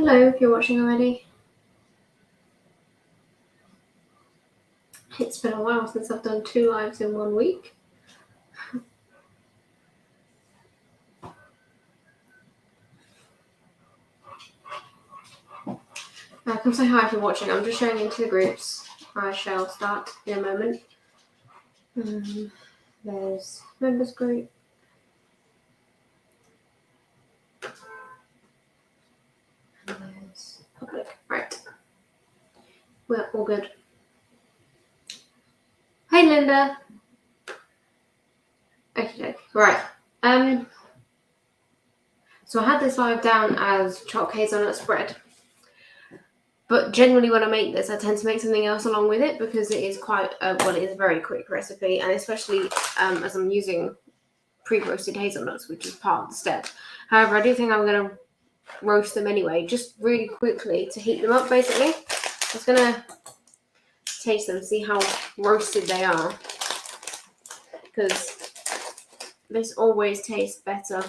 Hello, if you're watching already. It's been a while since I've done 2 lives in 1 week. Come say hi if you're watching. I'm just showing into the groups. I shall start in a moment. There's members group. And there's public. Right. We're all good. Hey, Linda. Okay. Right. So I had this live down as Choc-Hazelnut Spread. But generally when I make this, I tend to make something else along with it because it is quite, it is a very quick recipe. And especially as I'm using pre-roasted hazelnuts, which is part of the step. However, I do think I'm going to roast them anyway, just really quickly to heat them up, basically. I'm just going to taste them, see how roasted they are. Because this always tastes better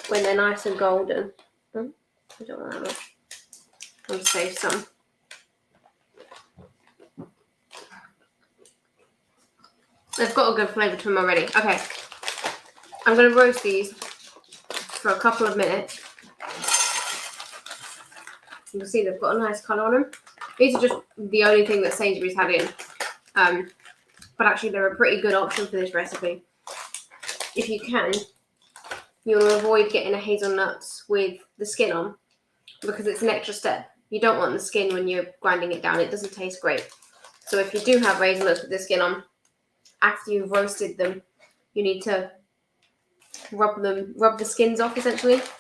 when they're nice and golden. I don't want that much. I'll save some. They've got a good flavour to them already. Okay. I'm going to roast these for a couple of minutes. You can see they've got a nice colour on them. These are just the only thing that Sainsbury's had in. But actually they're a pretty good option for this recipe. If you can, you'll avoid getting a hazelnuts with the skin on because it's an extra step. You don't want the skin when you're grinding it down. It doesn't taste great. So if you do have hazelnuts with the skin on, after you've roasted them, you need to rub the skins off essentially. It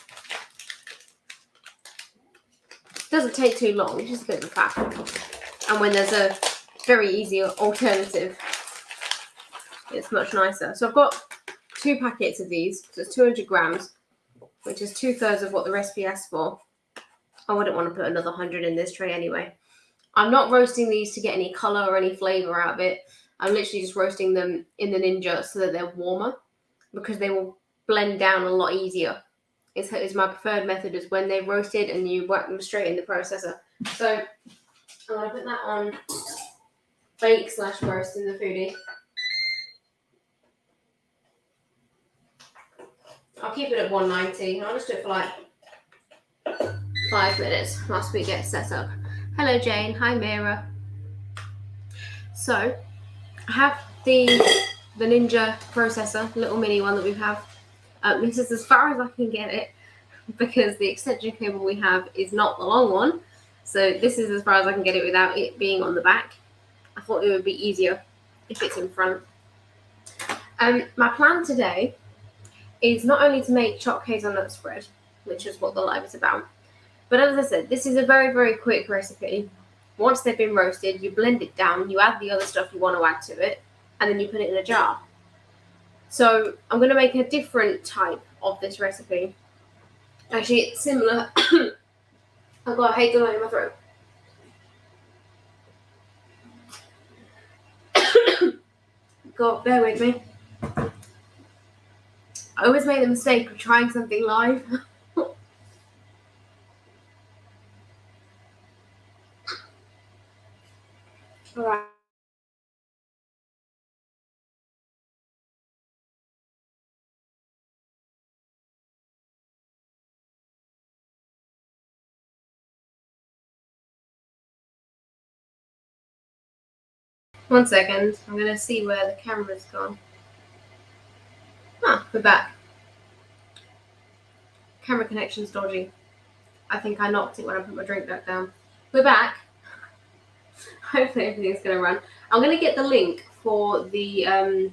doesn't take too long, it's just a bit of fat. And when there's a very easy alternative, it's much nicer. So I've got 2 packets of these, so it's 200 grams, which is 2/3 of what the recipe asks for. I wouldn't want to put another 100 in this tray anyway. I'm not roasting these to get any colour or any flavour out of it. I'm literally just roasting them in the Ninja so that they're warmer because they will blend down a lot easier. It's my preferred method is when they're roasted and you whack them straight in the processor. So I'm going to put that on bake/roast in the foodie. I'll keep it at 190. I'll just do it for like 5 minutes whilst we get set up. Hello Jane, hi Mira. So I have the Ninja processor, little mini one that we have. This is as far as I can get it because the extension cable we have is not the long one. So this is as far as I can get it without it being on the back. I thought it would be easier if it's in front. My plan today is not only to make Choc-Hazelnut Spread, which is what the live is about, but as I said, this is a very, very quick recipe. Once they've been roasted, you blend it down, you add the other stuff you want to add to it, and then you put it in a jar. So I'm going to make a different type of this recipe. Actually, it's similar. I've got a hazelnut in my throat. God, bear with me. I always make the mistake of trying something live. All right. One second. I'm going to see where the camera's gone. We're back. Camera connection's dodgy. I think I knocked it when I put my drink back down. We're back. Hopefully everything's going to run. I'm going to get the link for the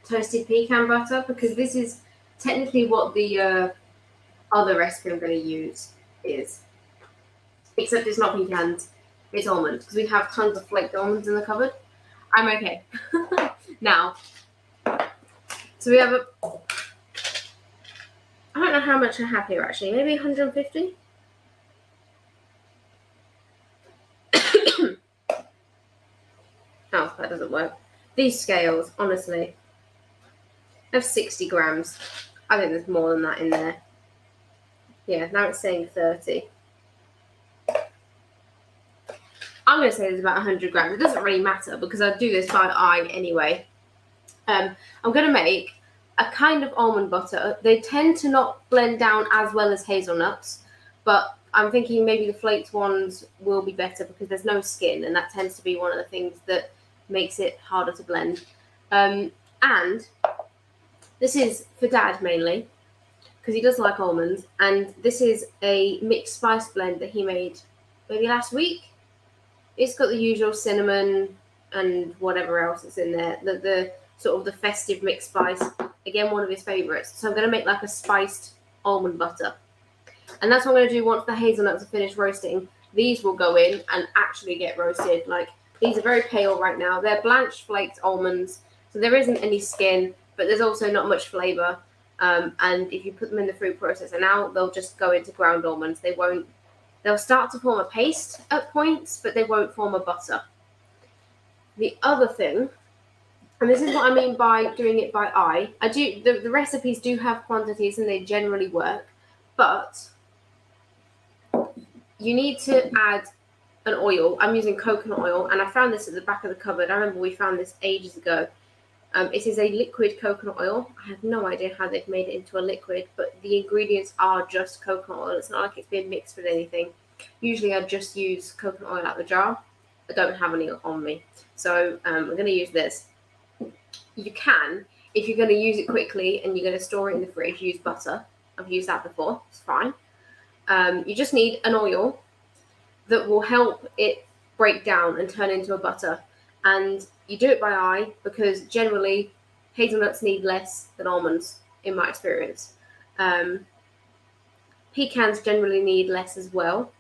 toasted pecan butter because this is technically what the other recipe I'm going to use is. Except it's not pecans, it's almonds because we have tons of flaked almonds in the cupboard. I'm okay. Now, so we have I don't know how much I have here actually, maybe 150? Oh, that doesn't work. These scales, honestly, have 60 grams. I think there's more than that in there. Yeah, now it's saying 30. I'm going to say there's about 100 grams. It doesn't really matter because I do this by eye anyway. I'm going to make a kind of almond butter. They tend to not blend down as well as hazelnuts, but I'm thinking maybe the flaked ones will be better because there's no skin, and that tends to be one of the things that makes it harder to blend. And this is for Dad mainly because he does like almonds, and this is a mixed spice blend that he made maybe last week. It's got the usual cinnamon and whatever else is in there. The sort of the festive mixed spice. Again, one of his favourites. So I'm going to make like a spiced almond butter. And that's what I'm going to do once the hazelnuts are finished roasting. These will go in and actually get roasted. Like, these are very pale right now. They're blanched flaked almonds. So there isn't any skin, but there's also not much flavour. And if you put them in the food processor now, they'll just go into ground almonds. They'll start to form a paste at points, but they won't form a butter. The other thing, and this is what I mean by doing it by eye. The recipes do have quantities and they generally work, but you need to add an oil. I'm using coconut oil, and I found this at the back of the cupboard. I remember we found this ages ago. It is a liquid coconut oil. I have no idea how they've made it into a liquid, but the ingredients are just coconut oil. It's not like it's been mixed with anything. Usually I just use coconut oil out of the jar. I don't have any on me. So I'm going to use this. You can, if you're going to use it quickly and you're going to store it in the fridge, use butter. I've used that before. It's fine. You just need an oil that will help it break down and turn into a butter. And you do it by eye because generally hazelnuts need less than almonds, in my experience. Pecans generally need less as well.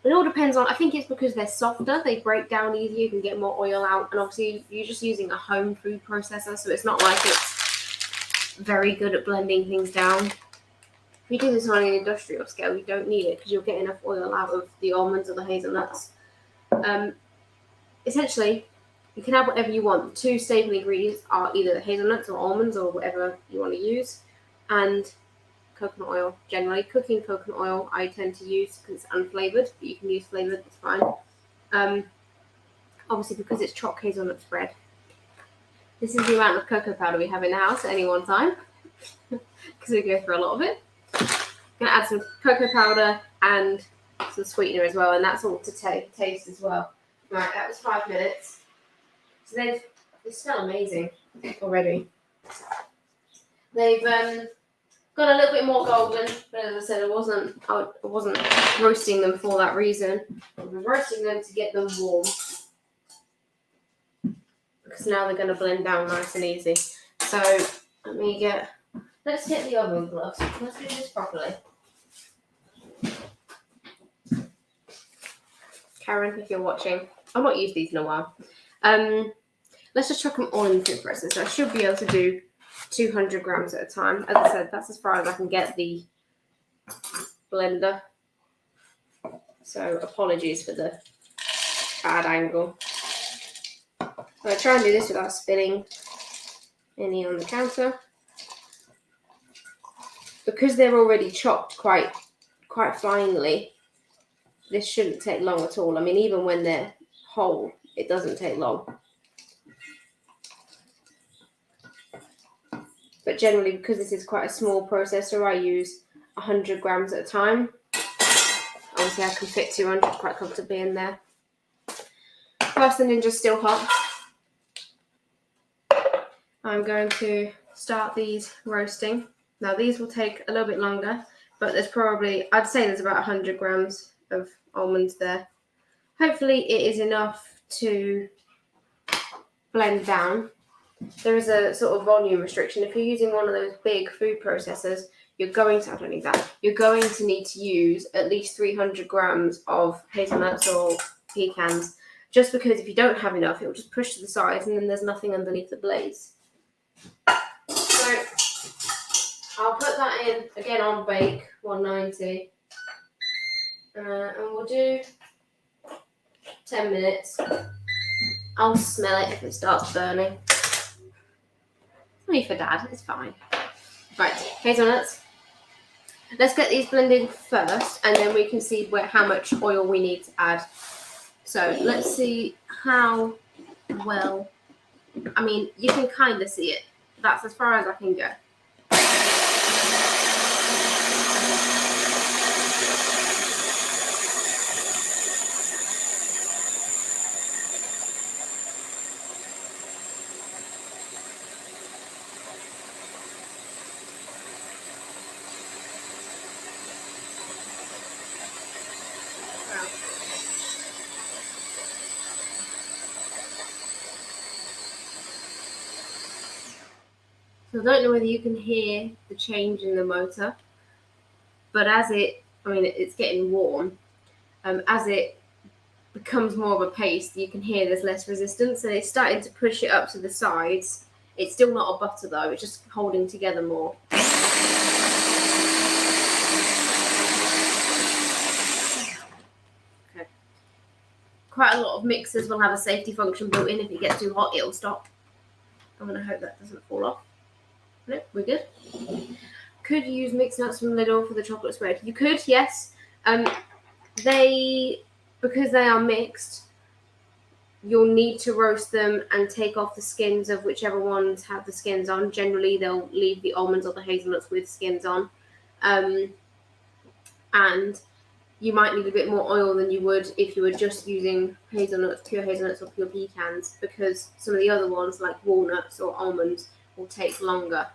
It all depends on, I think it's because they're softer, they break down easier, you can get more oil out, and obviously you're just using a home food processor, so it's not like it's very good at blending things down. If you do this on an industrial scale, you don't need it because you'll get enough oil out of the almonds or the hazelnuts. Essentially, you can have whatever you want. The two staple ingredients are either the hazelnuts or almonds or whatever you want to use, and coconut oil. Generally, cooking coconut oil I tend to use because it's unflavoured, but you can use flavoured, it's fine. Obviously, because it's Choc-Hazelnut Spread. This is the amount of cocoa powder we have in the house at any one time because we go through a lot of it. I'm going to add some cocoa powder and some sweetener as well, and that's all to taste as well. Right, that was 5 minutes. So they smell amazing already. They've got a little bit more golden, but as I said, I wasn't roasting them for that reason. I was roasting them to get them warm, because now they're going to blend down nice and easy. So let's hit the oven gloves. Let's do this properly. Karen, if you're watching, I've not used these in a while. Let's just chuck them all in the food processor. So I should be able to do 200 grams at a time. As I said, that's as far as I can get the blender. So apologies for the bad angle. So I try and do this without spilling any on the counter. Because they're already chopped quite finely, this shouldn't take long at all. I mean, even when they're whole, it doesn't take long. But generally, because this is quite a small processor, I use 100 grams at a time. Obviously, I can fit 200 quite comfortably in there. Whilst the Ninja's still hot, I'm going to start these roasting. Now, these will take a little bit longer, but I'd say there's about 100 grams of almonds there. Hopefully, it is enough to blend down. There is a sort of volume restriction. If you're using one of those big food processors, I don't need that. You're going to need to use at least 300 grams of hazelnuts or pecans, just because if you don't have enough, it will just push to the sides and then there's nothing underneath the blaze. So I'll put that in, again on bake, 190. And we'll do 10 minutes. I'll smell it if it starts burning. Only for Dad, it's fine. Right, hazelnuts. Let's get these blending first, and then we can see how much oil we need to add. So let's see how well. I mean, you can kind of see it. That's as far as I can go. So I don't know whether you can hear the change in the motor, but it's getting warm. As it becomes more of a paste, you can hear there's less resistance, and it's starting to push it up to the sides. It's still not a butter though, it's just holding together more. Okay. Quite a lot of mixers will have a safety function built in. If it gets too hot, it'll stop. I'm going to hope that doesn't fall off. No, we're good. Could you use mixed nuts from Lidl for the chocolate spread? You could, yes. Because they are mixed, you'll need to roast them and take off the skins of whichever ones have the skins on. Generally, they'll leave the almonds or the hazelnuts with skins on. And you might need a bit more oil than you would if you were just using hazelnuts, pure hazelnuts or pure pecans, because some of the other ones, like walnuts or almonds, will take longer.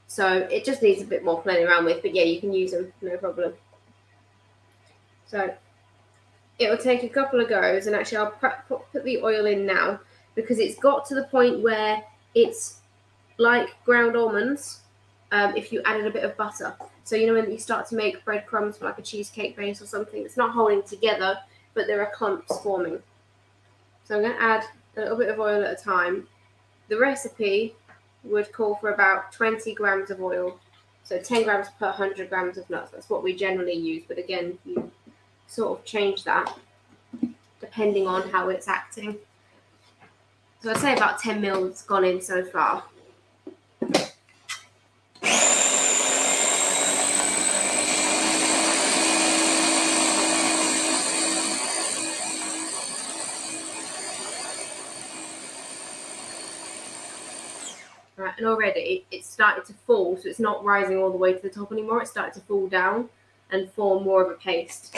So it just needs a bit more playing around with, but yeah, you can use them, no problem. So it will take a couple of goes, and actually I'll put the oil in now, because it's got to the point where it's like ground almonds if you added a bit of butter. So you know when you start to make breadcrumbs for like a cheesecake base or something, it's not holding together, but there are clumps forming. So I'm going to add a little bit of oil at a time. The recipe would call for about 20 grams of oil. So 10 grams per 100 grams of nuts. That's what we generally use, but again, you sort of change that depending on how it's acting. So I'd say about 10 mils gone in so far. Right, and already it's started to fall, so it's not rising all the way to the top anymore. It's started to fall down and form more of a paste.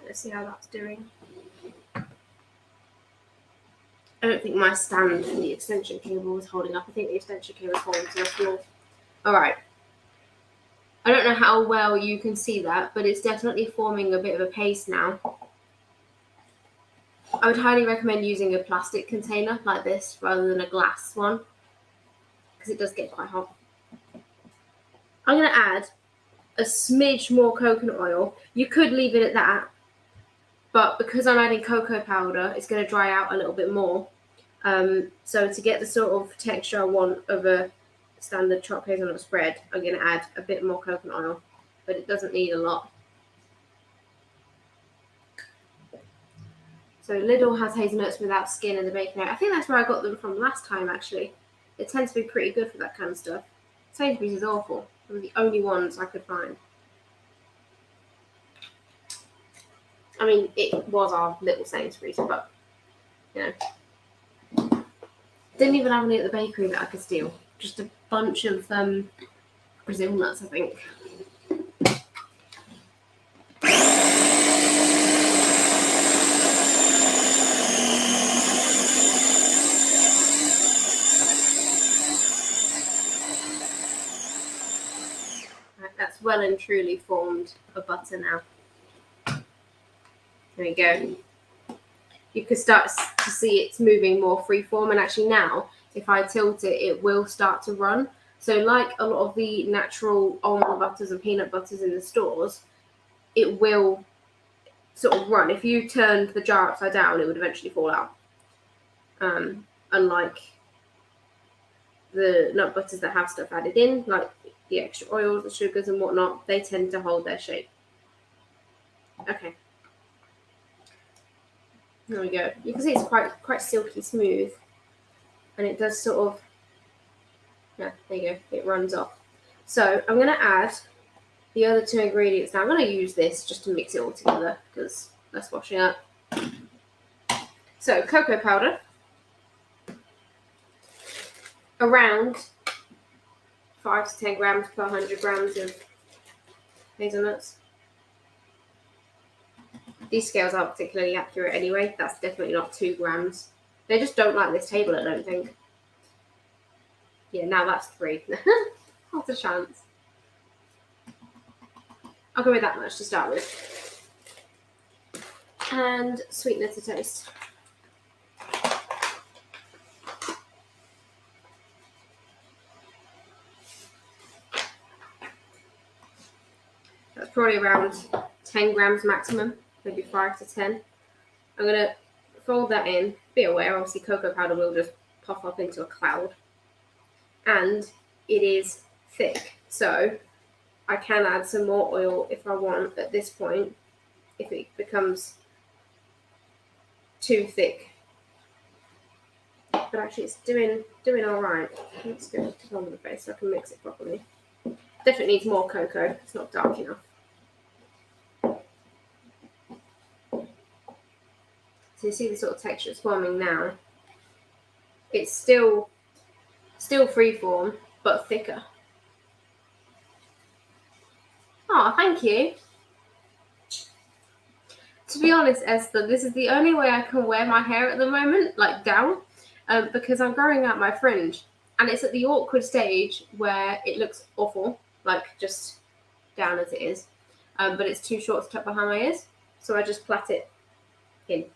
Let's see how that's doing. I don't think my stand for the extension cable was holding up. I think the extension cable was holding to the floor. Alright. I don't know how well you can see that, but it's definitely forming a bit of a paste now. I would highly recommend using a plastic container like this rather than a glass one, because it does get quite hot. I'm going to add a smidge more coconut oil. You could leave it at that, but because I'm adding cocoa powder, it's going to dry out a little bit more. So to get the sort of texture I want of a standard Choc-Hazelnut spread, I'm going to add a bit more coconut oil, but it doesn't need a lot. So Lidl has hazelnuts without skin in the baking area. I think that's where I got them from last time, actually. It tends to be pretty good for that kind of stuff. Sainsbury's is awful. They were the only ones I could find. I mean, it was our little Sainsbury's, but, you know. Didn't even have any at the bakery that I could steal. Just a bunch of Brazil nuts, I think. Right, that's well and truly formed a butter now. There you go. You can start to see it's moving more freeform, and actually now, if I tilt it, it will start to run. So like a lot of the natural almond butters and peanut butters in the stores, it will sort of run. If you turned the jar upside down, it would eventually fall out. Unlike the nut butters that have stuff added in, like the extra oils, the sugars and whatnot, they tend to hold their shape. Okay. There we go. You can see it's quite silky smooth. And it does sort of, yeah, there you go, it runs off. So I'm going to add the other two ingredients. Now I'm going to use this just to mix it all together because that's washing up. So cocoa powder, around 5 to 10 grams per 100 grams of hazelnuts. These scales aren't particularly accurate anyway. That's definitely not 2 grams. They just don't like this table, I don't think. Yeah, now that's 3. Not a chance. I'll go with that much to start with. And sweetener to taste. That's probably around 10 grams maximum, maybe 5 to 10. I'm going to fold that in. Be aware, obviously cocoa powder will just puff up into a cloud. And it is thick, so I can add some more oil if I want at this point, if it becomes too thick. But actually it's doing all right. Let's go to the bottom of the face so I can mix it properly. Definitely needs more cocoa. It's not dark enough. So you see the sort of texture it's forming now. It's still freeform, but thicker. Oh, thank you. To be honest, Esther, this is the only way I can wear my hair at the moment, like down, because I'm growing out my fringe. And it's at the awkward stage where it looks awful, like just down as it is. But it's too short to tuck behind my ears, so I just plait it in.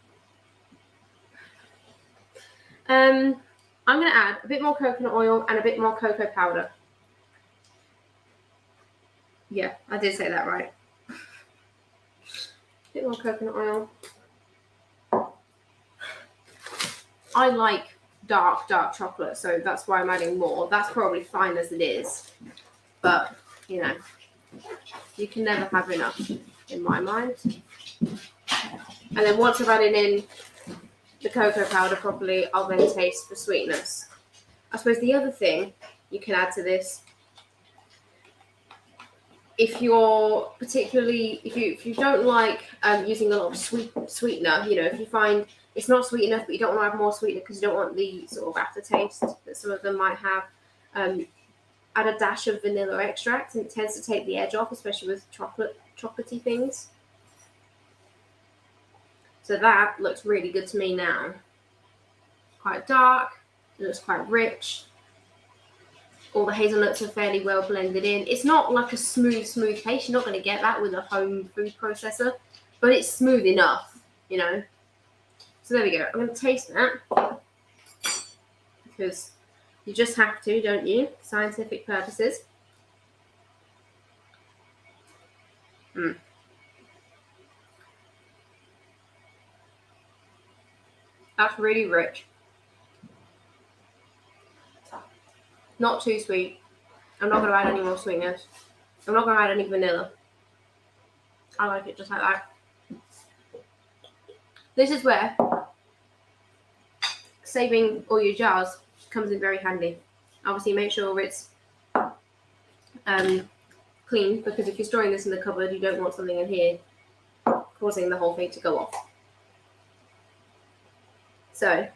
I'm going to add a bit more coconut oil and a bit more cocoa powder. Yeah, I did say that right. A bit more coconut oil. I like dark chocolate, so that's why I'm adding more. That's probably fine as it is. But, you know, you can never have enough, in my mind. And then once I've added in the cocoa powder properly, I'll then taste for sweetness. I suppose the other thing you can add to this, if you're particularly, if you don't like using a lot of sweetener, you know, if you find it's not sweet enough but you don't want to have more sweetener because you don't want the sort of aftertaste that some of them might have, add a dash of vanilla extract, and it tends to take the edge off, especially with chocolatey things. So that looks really good to me now. Quite dark, it looks quite rich. All the hazelnuts are fairly well blended in. It's not like a smooth paste. You're not going to get that with a home food processor, but it's smooth enough, you know. So there we go. I'm going to taste that because you just have to, don't you? Scientific purposes. That's really rich. Not too sweet. I'm not going to add any more sweetness. I'm not going to add any vanilla. I like it just like that. This is where saving all your jars comes in very handy. Obviously, make sure it's clean, because if you're storing this in the cupboard, you don't want something in here causing the whole thing to go off. So I'm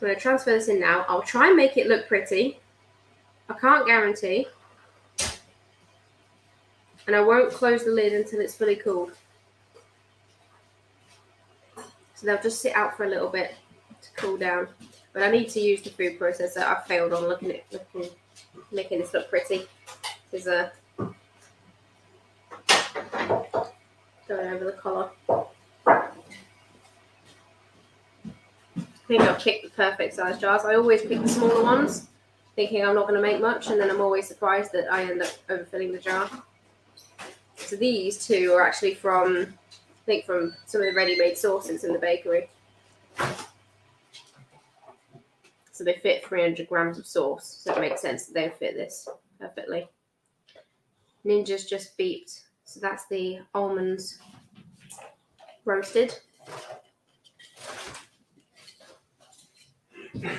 going to transfer this in now. I'll try and make it look pretty. I can't guarantee. And I won't close the lid until it's fully cooled. So they'll just sit out for a little bit to cool down. But I need to use the food processor. I've failed on making this look pretty. This is going over the collar. I think I've picked the perfect size jars. I always pick the smaller ones, thinking I'm not going to make much, and then I'm always surprised that I end up overfilling the jar. So these two are actually from some of the ready-made sauces in the bakery. So they fit 300 grams of sauce. So it makes sense that they fit this perfectly. Ninja's just beeped. So that's the almonds roasted. You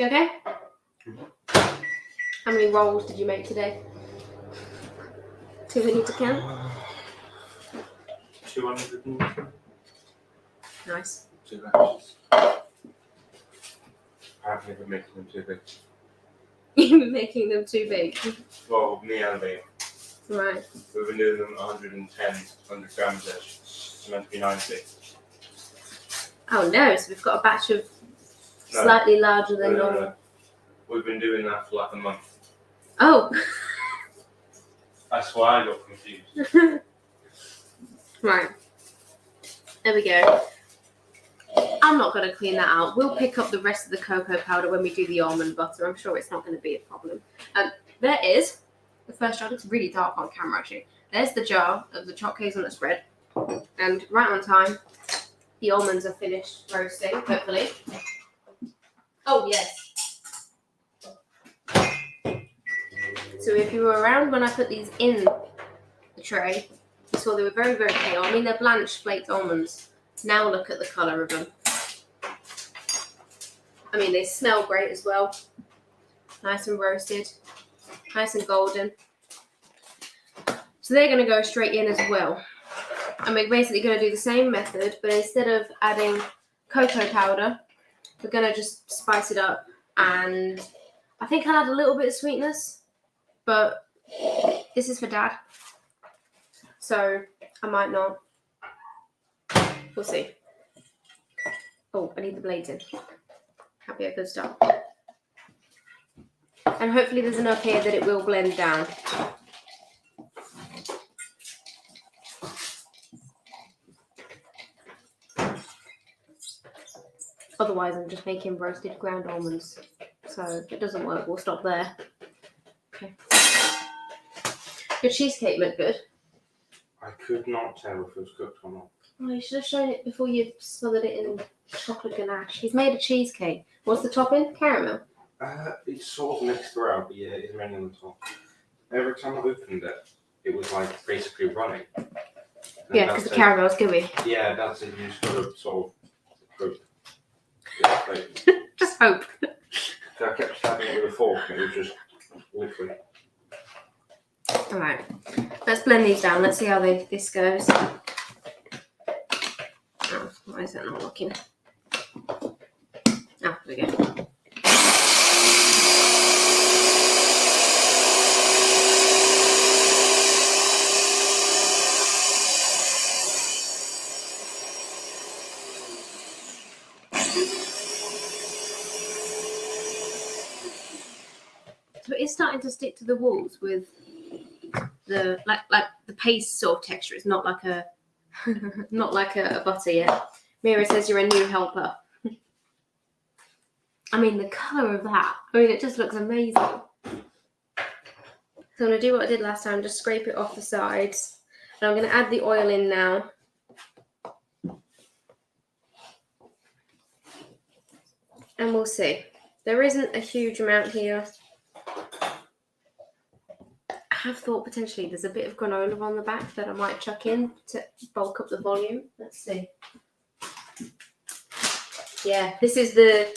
okay? How many rolls did you make today? Do we need to count? 200. Nice. 2 batches. Apparently we're making them too big. You're making them too big. Well, me and me. Right. We've been doing them 100 grams each. It's meant to be 90. Oh no, so we've got a batch of slightly larger than normal. No. We've been doing that for like a month. Oh. That's why I got confused. Right. There we go. I'm not going to clean that out. We'll pick up the rest of the cocoa powder when we do the almond butter. I'm sure it's not going to be a problem. There is the first jar. It's really dark on camera, actually. There's the jar of the Choc-Hazelnut Spread. And right on time, the almonds are finished roasting, hopefully. Oh, yes. So if you were around when I put these in the tray, you saw they were very, very pale. I mean, they're blanched flaked almonds. Now look at the colour of them. I mean, they smell great as well. Nice and roasted. Nice and golden. So they're going to go straight in as well. And we're basically going to do the same method, but instead of adding cocoa powder, we're going to just spice it up. And I think I'll add a little bit of sweetness, but this is for Dad. So I might not. We'll see. Oh, I need the blades in. Happy a good start. And hopefully there's enough here that it will blend down. Otherwise, I'm just making roasted ground almonds. So if it doesn't work, we'll stop there. Okay. Your cheesecake looked good. I could not tell if it was cooked or not. Oh, you should have shown it before you smothered it in chocolate ganache. He's made a cheesecake. What's the topping? Caramel? It's sort of mixed throughout, but yeah, it's mainly on the top. Every time I opened it, it was like basically running. And yeah, because the caramel's gooey. Yeah, that's it. You just gotta sort of hope. Just hope. So I kept stabbing it with a fork and it was just liquid. Alright, let's blend these down. Let's see how this goes. Oh, why is that not working? Oh, there we go. So it is starting to stick to the walls with the like the paste sort of texture. It's not like a not like a butter yet. Mira says you're a new helper. I mean, the colour of that. I mean, it just looks amazing. So I'm going to do what I did last time, just scrape it off the sides. And I'm going to add the oil in now. And we'll see. There isn't a huge amount here. I have thought potentially there's a bit of granola on the back that I might chuck in to bulk up the volume. Let's see. Yeah, this is the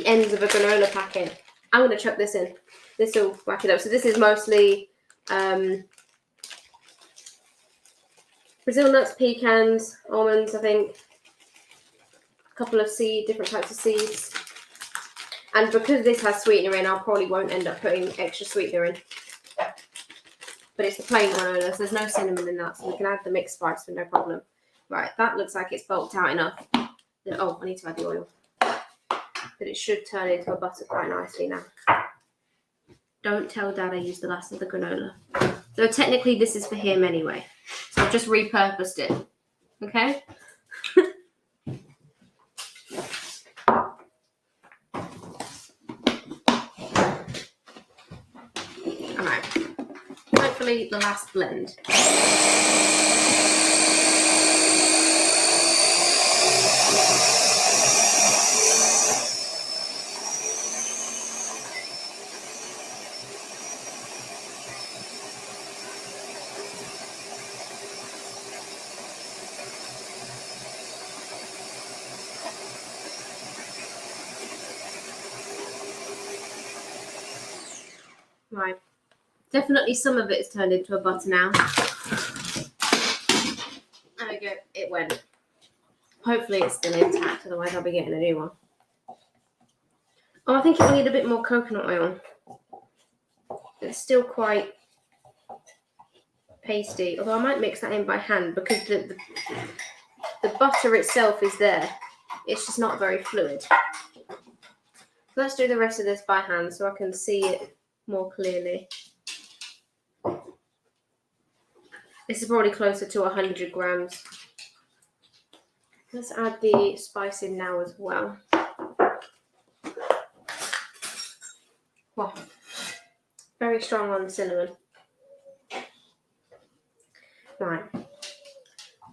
ends of a granola packet. I'm going to chuck this in. This will whack it up. So this is mostly Brazil nuts, pecans, almonds, I think. A couple of different types of seeds. And because this has sweetener in, I probably won't end up putting extra sweetener in. But it's the plain granola, so there's no cinnamon in that, so we can add the mixed spice with no problem. Right, that looks like it's bulked out enough. Oh, I need to add the oil. But it should turn into a butter quite nicely now. Don't tell Dad I used the last of the granola. So technically this is for him anyway. So I've just repurposed it. Okay? Alright. Hopefully the last blend. Right. Definitely some of it is turned into a butter now. There we go. It went. Hopefully it's still intact, otherwise I'll be getting a new one. Oh, I think it will need a bit more coconut oil. It's still quite pasty, although I might mix that in by hand because the butter itself is there. It's just not very fluid. Let's do the rest of this by hand so I can see it more clearly. This is probably closer to 100 grams. Let's add the spice in now as well. Wow. Very strong on the cinnamon. Right.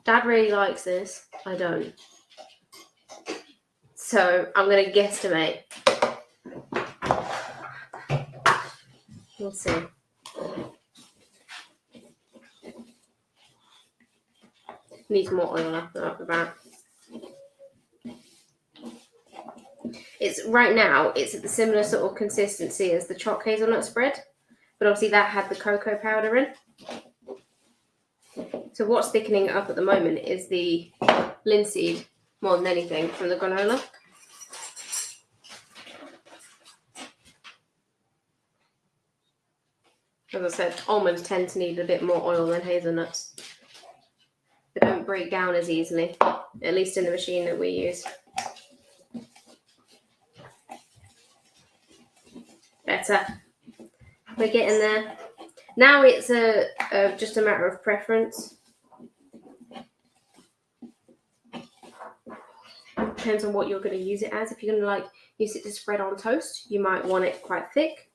Dad really likes this. I don't. So I'm going to guesstimate. We'll see. Needs more oil after that. It's right now. It's at the similar sort of consistency as the Choc-Hazelnut Spread, but obviously that had the cocoa powder in. So what's thickening it up at the moment is the linseed more than anything from the granola. As I said, almonds tend to need a bit more oil than hazelnuts. They don't break down as easily, at least in the machine that we use. Better. We're getting there. Now it's just a matter of preference. Depends on what you're going to use it as. If you're going to use it to spread on toast, you might want it quite thick.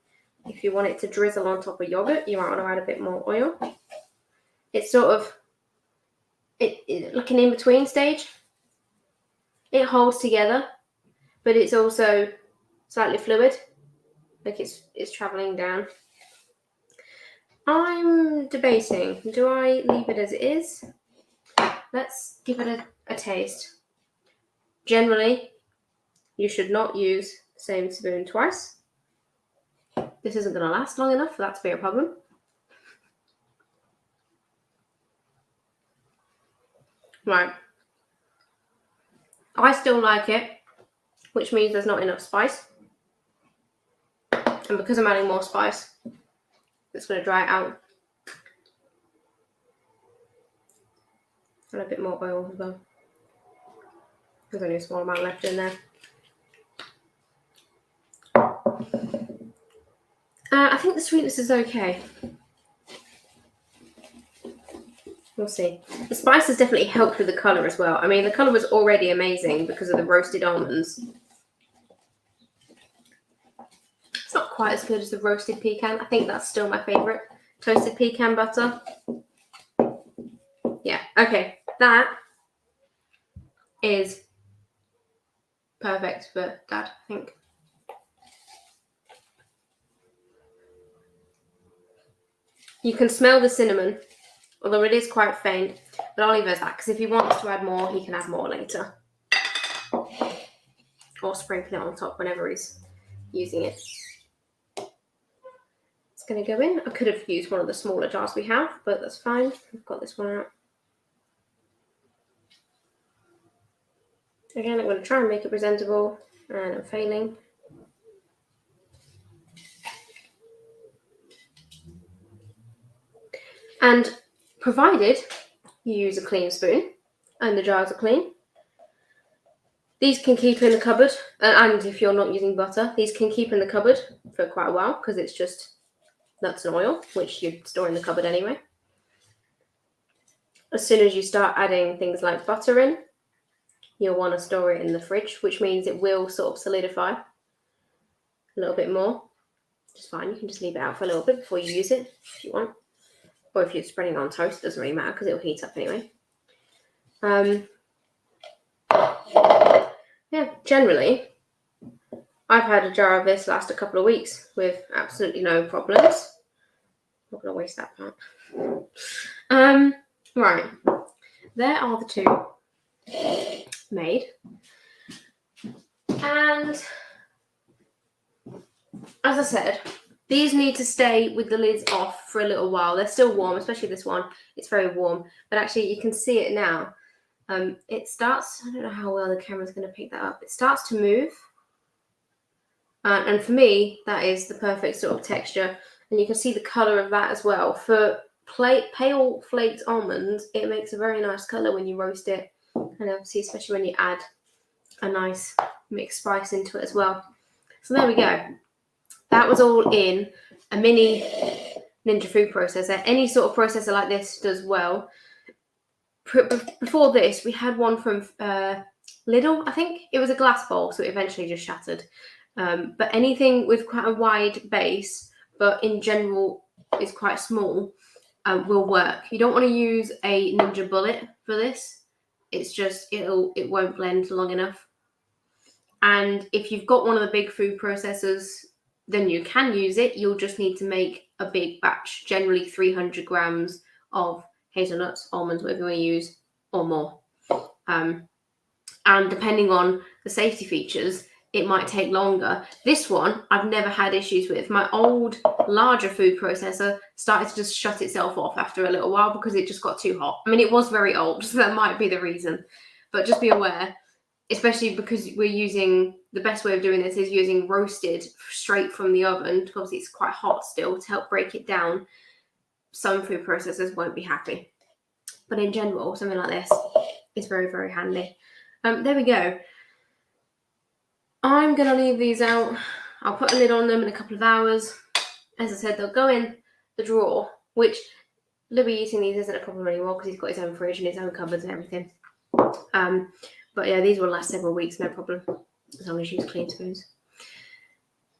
If you want it to drizzle on top of yogurt, you might want to add a bit more oil. It's sort of like an in-between stage. It holds together, but it's also slightly fluid, like it's traveling down. I'm debating, do I leave it as it is? Let's give it a taste. Generally, you should not use the same spoon twice. This isn't going to last long enough for that to be a problem. Right. I still like it, which means there's not enough spice. And because I'm adding more spice, it's going to dry it out. And a bit more oil as well. There's only a small amount left in there. I think the sweetness is okay. We'll see. The spice has definitely helped with the colour as well. I mean, the colour was already amazing because of the roasted almonds. It's not quite as good as the roasted pecan. I think that's still my favourite. Toasted pecan butter. Yeah, okay. That is perfect for Dad, I think. You can smell the cinnamon, although it is quite faint, but I'll leave it as that, because if he wants to add more, he can add more later. Or sprinkle it on top whenever he's using it. It's going to go in. I could have used one of the smaller jars we have, but that's fine. I've got this one out. Again, I'm going to try and make it presentable, and I'm failing. And provided you use a clean spoon and the jars are clean, these can keep in the cupboard. And if you're not using butter, these can keep in the cupboard for quite a while because it's just nuts and oil, which you'd store in the cupboard anyway. As soon as you start adding things like butter in, you'll want to store it in the fridge, which means it will sort of solidify a little bit more. Which is fine. You can just leave it out for a little bit before you use it if you want. Or if you're spreading on toast, it doesn't really matter because it'll heat up anyway. Yeah, generally, I've had a jar of this last a couple of weeks with absolutely no problems. I'm not going to waste that part. Right, there are the two made. And as I said, These need to stay with the lids off for a little while. They're still warm, especially this one. It's very warm. But actually, you can see it now. It starts, I don't know how well the camera's going to pick that up. It starts to move. And for me, that is the perfect sort of texture. And you can see the colour of that as well. For pale flaked almonds, it makes a very nice colour when you roast it. And obviously, especially when you add a nice mixed spice into it as well. So there we go. That was all in a mini Ninja food processor. Any sort of processor like this does well. Before this, we had one from Lidl, I think. It was a glass bowl, so it eventually just shattered. But anything with quite a wide base, but in general is quite small, will work. You don't want to use a Ninja Bullet for this. It's just, it won't blend long enough. And if you've got one of the big food processors, then you can use it. You'll just need to make a big batch, generally 300 grams of hazelnuts, almonds, whatever you want to use, or more. And depending on the safety features, it might take longer. This one, I've never had issues with. My old, larger food processor started to just shut itself off after a little while because it just got too hot. I mean, it was very old, so that might be the reason. But just be aware, especially because we're using, the best way of doing this is using roasted straight from the oven, because obviously it's quite hot still, to help break it down. Some food processors won't be happy. But in general, something like this is very, very handy. There we go. I'm going to leave these out. I'll put a lid on them in a couple of hours. As I said, they'll go in the drawer, which Libby eating these isn't a problem anymore because he's got his own fridge and his own cupboards and everything. But yeah, these will last several weeks, no problem, as long as you use clean spoons.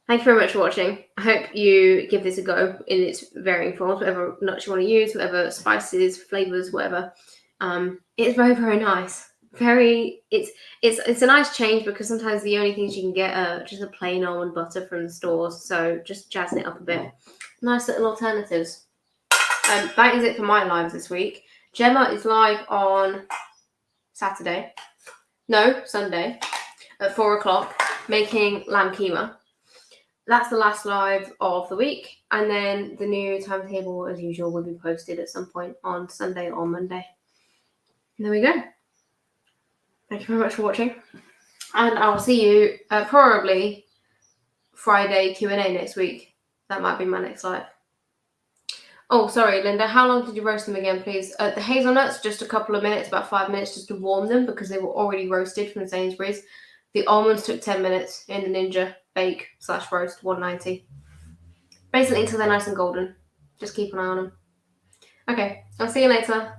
Thank you very much for watching. I hope you give this a go in its varying forms, whatever nuts you want to use, whatever spices, flavours, whatever. It's very, very nice. It's a nice change because sometimes the only things you can get are just a plain almond butter from the stores. So just jazzing it up a bit. Nice little alternatives. That is it for my lives this week. Gemma is live on Sunday at 4 o'clock making lamb keema. That's the last live of the week, and then the new timetable, as usual, will be posted at some point on Sunday or Monday. And there we go. Thank you very much for watching, and I will see you probably Friday Q&A next week. That might be my next live. Oh, sorry, Linda. How long did you roast them again, please? The hazelnuts, just a couple of minutes, about 5 minutes, just to warm them because they were already roasted from Sainsbury's. The almonds took 10 minutes in the Ninja bake/roast 190. Basically until they're nice and golden. Just keep an eye on them. Okay, I'll see you later.